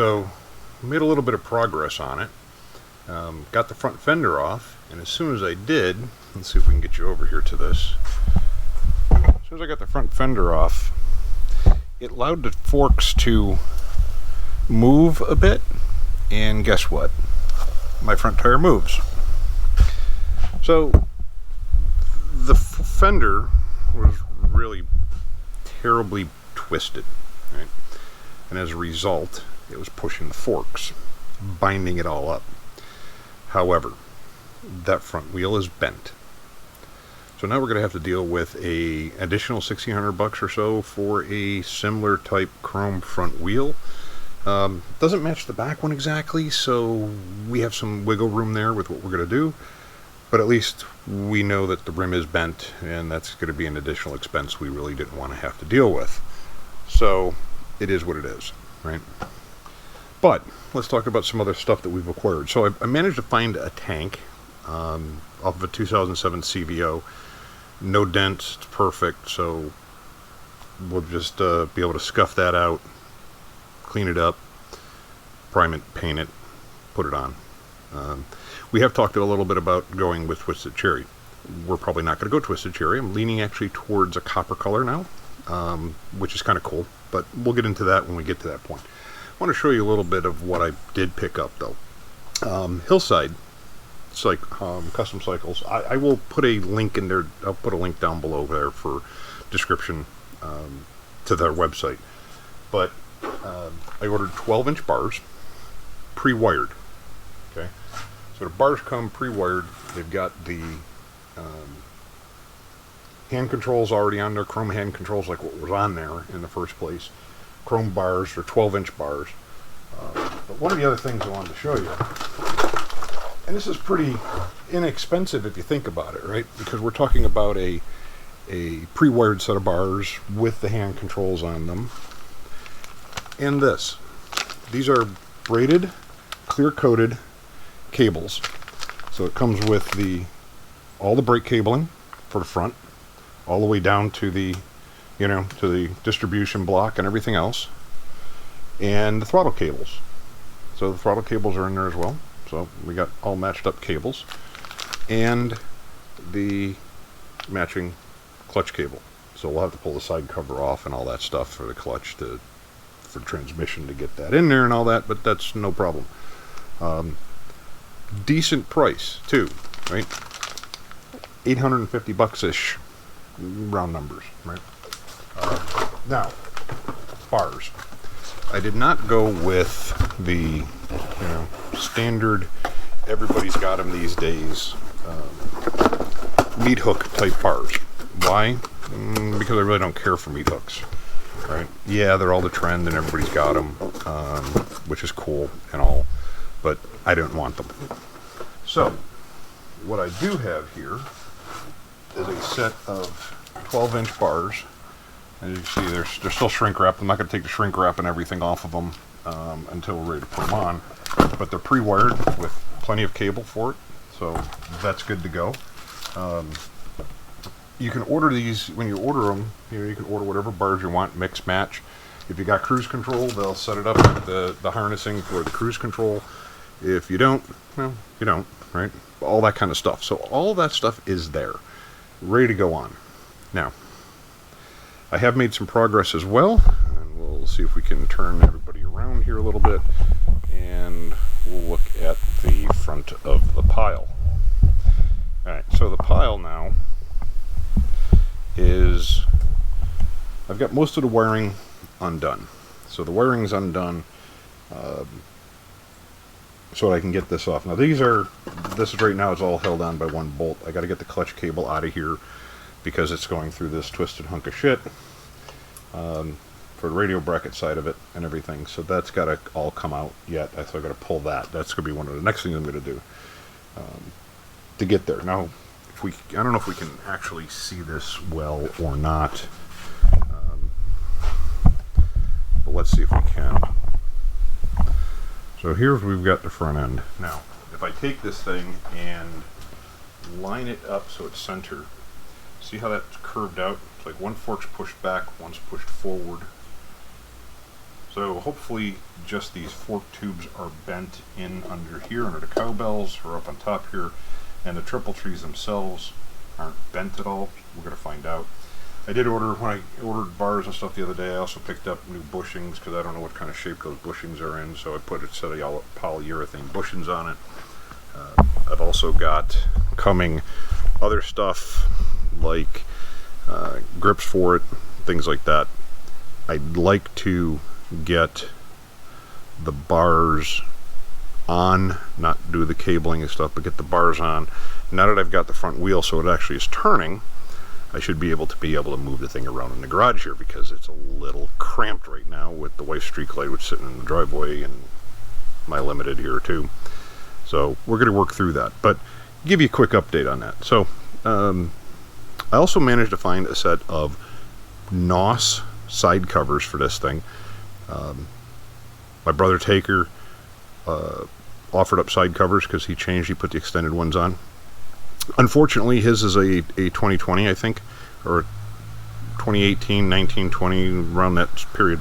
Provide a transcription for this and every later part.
So made a little bit of progress on it. Got the front fender off, and as soon as I did, let's see if we can get you over here to this. As soon as I got the front fender off, it allowed the forks to move a bit, and guess what? My front tire moves. So the fender was really terribly twisted, right? And as a result, it was pushing the forks, binding it all up. However, that front wheel is bent. So now we're going to have to deal with a additional $1,600 or so for a similar type chrome front wheel. Doesn't match the back one exactly, so we have some wiggle room there with what we're going to do. But at least we know that the rim is bent, and that's going to be an additional expense we really didn't want to have to deal with. So it is what it is, right? But let's talk about some other stuff that we've acquired. So I managed to find a tank off of a 2007 CVO. No dents, it's perfect, so we'll just be able to scuff that out, clean it up, prime it, paint it, put it on. We have talked a little bit about going with Twisted Cherry. We're probably not going to go Twisted Cherry. I'm leaning actually towards a copper color now, which is kind of cool, but we'll get into that when we get to that point. I want to show you a little bit of what I did pick up, though. Hillside, it's like Custom Cycles. I will put a link in there. I'll put a link down below there for description to their website. But I ordered 12-inch bars, pre-wired. Okay, so the bars come pre-wired. They've got the hand controls already on there, chrome hand controls like what was on there in the first place. Chrome bars or 12-inch bars. But one of the other things I wanted to show you, and this is pretty inexpensive if you think about it, right? Because we're talking about a pre-wired set of bars with the hand controls on them. And this. These are braided, clear-coated cables. So it comes with all the brake cabling for the front, all the way down to the to the distribution block and everything else, and the throttle cables. So the throttle cables are in there as well. So we got all matched up cables, and the matching clutch cable. So we'll have to pull the side cover off and all that stuff for the clutch for transmission to get that in there and all that, but that's no problem. Decent price too, right? $850-ish, round numbers, right? Now, bars. I did not go with the standard, everybody's got them these days, meat hook type bars. Why? Because I really don't care for meat hooks, right? Yeah, they're all the trend and everybody's got them, which is cool and all, but I don't want them. So, what I do have here is a set of 12-inch bars. As you can see, they're still shrink wrapped. I'm not going to take the shrink wrap and everything off of them until we're ready to put them on. But they're pre-wired with plenty of cable for it, so that's good to go. You can order these when you order them. You can order whatever bars you want, mix match. If you got cruise control, they'll set it up with the harnessing for the cruise control. If you don't, well, you don't, right? All that kind of stuff. So all that stuff is there, ready to go on. Now, I have made some progress as well, and we'll see if we can turn everybody around here a little bit, and we'll look at the front of the pile. Alright, so the pile now is, I've got most of the wiring undone. So the wiring's undone, so I can get this off. Now this is right now, it's all held on by one bolt. I got to get the clutch cable out of here because it's going through this twisted hunk of shit for the radio bracket side of it and everything. So that's got to all come out yet. I still got to pull that. That's going to be one of the next things I'm going to do to get there. Now, I don't know if we can actually see this well or not, but let's see if we can. So here's we've got the front end. Now, if I take this thing and line it up so it's center, see how that's curved out? It's like one fork's pushed back, one's pushed forward. So hopefully just these fork tubes are bent in under here, under the cowbells, or up on top here, and the triple trees themselves aren't bent at all. We're going to find out. I did order, when I ordered bars and stuff the other day, I also picked up new bushings because I don't know what kind of shape those bushings are in, so I put a set of polyurethane bushings on it. I've also got coming other stuff like grips for it, things like that. I'd like to get the bars on, not do the cabling and stuff, but get the bars on. Now that I've got the front wheel so it actually is turning, I should be able to move the thing around in the garage here, because it's a little cramped right now with the white Street Gide which sitting in the driveway and my Limited here too. So we're going to work through that, but give you a quick update on that. So I also managed to find a set of Nos Side Covers for this thing. My brother Taker offered up side covers because he put the extended ones on. Unfortunately, his is a 2020, I think, or 2018, 19, 20, around that period.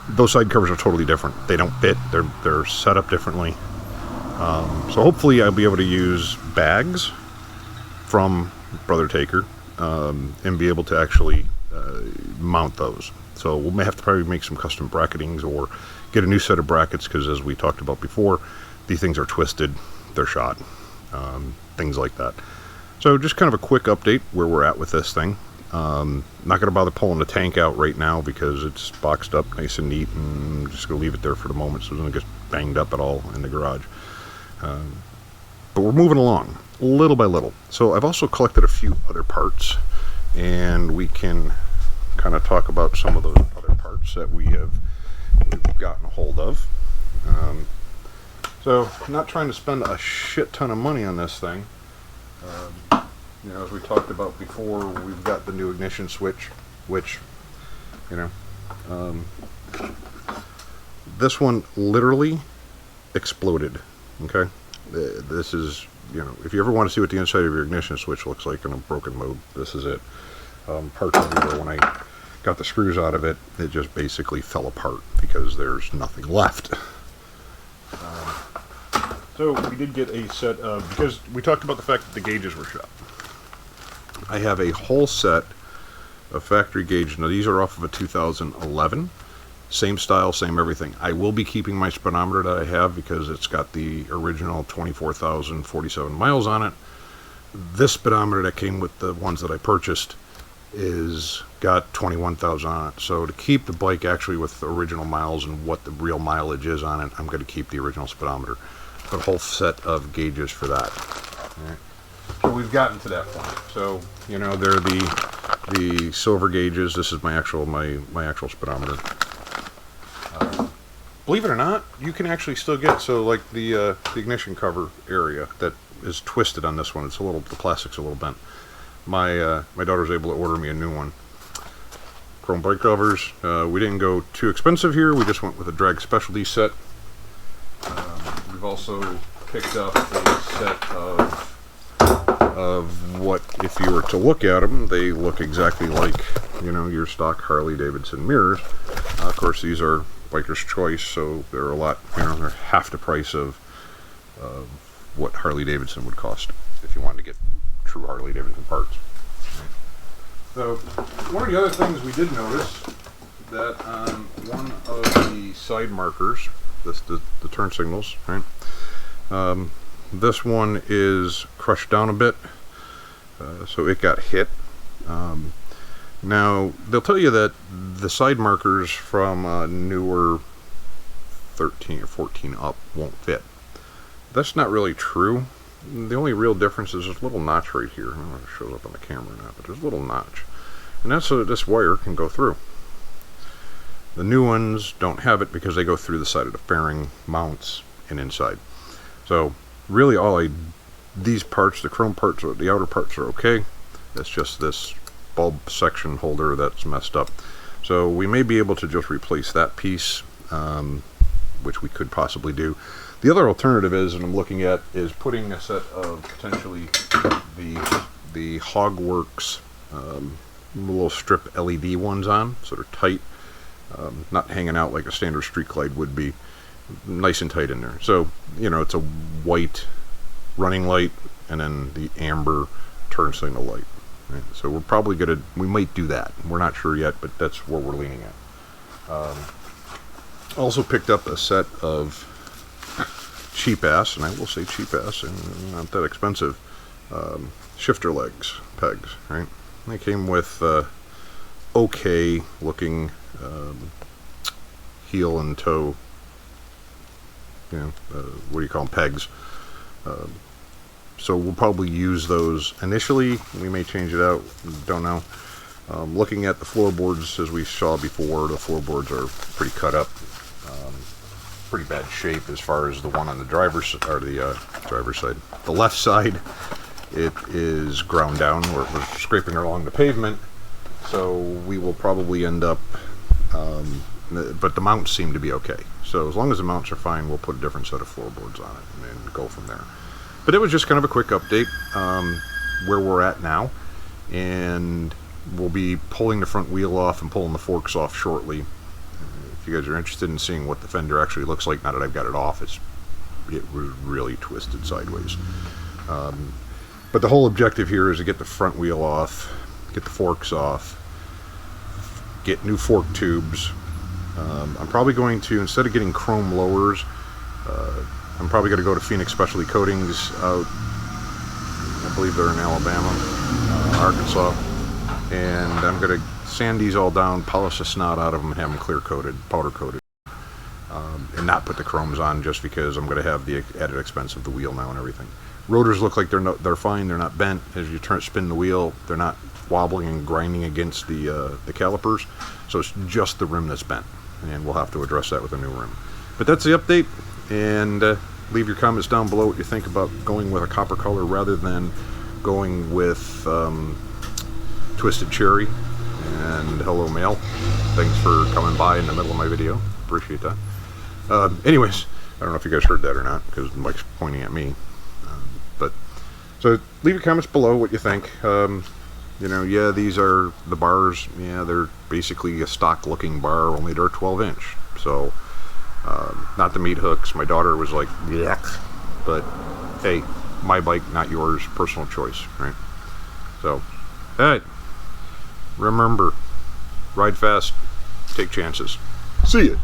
Those side covers are totally different. They don't fit. They're set up differently. So hopefully I'll be able to use bags from Brother Taker and be able to actually mount those. So we may have to probably make some custom bracketings or get a new set of brackets, because as we talked about before, these things are twisted, they're shot, things like that. So just kind of a quick update where we're at with this thing. Not going to bother pulling the tank out right now because it's boxed up nice and neat, and I'm just going to leave it there for the moment so it doesn't get banged up at all in the garage. But we're moving along little by little. So I've also collected a few other parts, and we can kind of talk about some of those other parts that we've gotten a hold of. So not trying to spend a shit ton of money on this thing. You know, as we talked about before, we've got the new ignition switch, which, you know, this one literally exploded. Okay, this is, you know, if you ever want to see what the inside of your ignition switch looks like in a broken mode, this is it. Parts everywhere. When I got the screws out of it, it just basically fell apart because there's nothing left. So we did get a set of, because we talked about the fact that the gauges were shot. I have a whole set of factory gauge. Now these are off of a 2011. Same style, same everything. I will be keeping my speedometer that I have because it's got the original 24,047 miles on it. This speedometer that came with the ones that I purchased is got 21,000 on it. So to keep the bike actually with the original miles and what the real mileage is on it, I'm going to keep the original speedometer. But a whole set of gauges for that. All right. So we've gotten to that point. So, you know, they're the silver gauges. This is my actual speedometer. Believe it or not, you can actually still get, so like the ignition cover area that is twisted on this one. It's the plastic's a little bent. My daughter was able to order me a new one. Chrome bike covers. We didn't go too expensive here. We just went with a drag specialty set. We've also picked up a set of what, if you were to look at them, they look exactly like, you know, your stock Harley Davidson mirrors. Of course, these are Biker's Choice, so they're a lot, you know, they're half the price of what Harley Davidson would cost if you wanted to get true Harley Davidson parts. So one of the other things we did notice that on one of the side markers, the turn signals, right? This one is crushed down a bit, so it got hit. Now, they'll tell you that the side markers from newer 13 or 14 up won't fit. That's not really true. The only real difference is this little notch right here. I don't know if it shows up on the camera or not, but there's a little notch. And that's so that this wire can go through. The new ones don't have it because they go through the side of the fairing mounts and inside. So really these parts, the chrome parts, or the outer parts are okay. It's just this bulb section holder that's messed up. So we may be able to just replace that piece, which we could possibly do. The other alternative is, and I'm looking at, is putting a set of potentially the Hogworks little strip LED ones on, so they're tight. not hanging out like a standard Street Glide would be. Nice and tight in there. So, you know, it's a white running light and then the amber turn signal light. Right? So we're probably we might do that. We're not sure yet, but that's where we're leaning at. Also picked up a set of cheap ass, and I will say cheap ass, and not that expensive, shifter legs, pegs, right? They came with okay looking heel and toe, you know, what do you call them, pegs. So we'll probably use those initially. We may change it out, don't know. Looking at the floorboards, as we saw before, the floorboards are pretty cut up, pretty bad shape as far as the one on the driver's side. The left side, it is ground down. We're scraping along the pavement, so we will probably end up, but the mounts seem to be okay. So as long as the mounts are fine, we'll put a different set of floorboards on it and go from there. But it was just kind of a quick update where we're at now, and we'll be pulling the front wheel off and pulling the forks off shortly. If you guys are interested in seeing what the fender actually looks like now that I've got it off, it was really twisted sideways. But the whole objective here is to get the front wheel off, get the forks off, get new fork tubes. I'm probably going to, instead of getting chrome lowers, I'm probably going to go to Phoenix Specialty Coatings out, I believe they're in Alabama, Arkansas, and I'm going to sand these all down, polish the snot out of them, and have them clear coated, powder coated, and not put the chromes on just because I'm going to have the added expense of the wheel now and everything. Rotors look like they're fine, they're not bent. As you spin the wheel, they're not wobbling and grinding against the calipers, so it's just the rim that's bent, and we'll have to address that with a new rim. But that's the update, and leave your comments down below what you think about going with a copper color rather than going with Twisted Cherry. And hello, mail. Thanks for coming by in the middle of my video. Appreciate that. Anyways, I don't know if you guys heard that or not because Mike's pointing at me. So leave your comments below what you think. You know, yeah, these are the bars. Yeah, they're basically a stock looking bar, only they're 12-inch. So not the meat hooks. My daughter was like, yuck. But hey, my bike, not yours. Personal choice, right? So, alright. Remember, ride fast, take chances. See ya.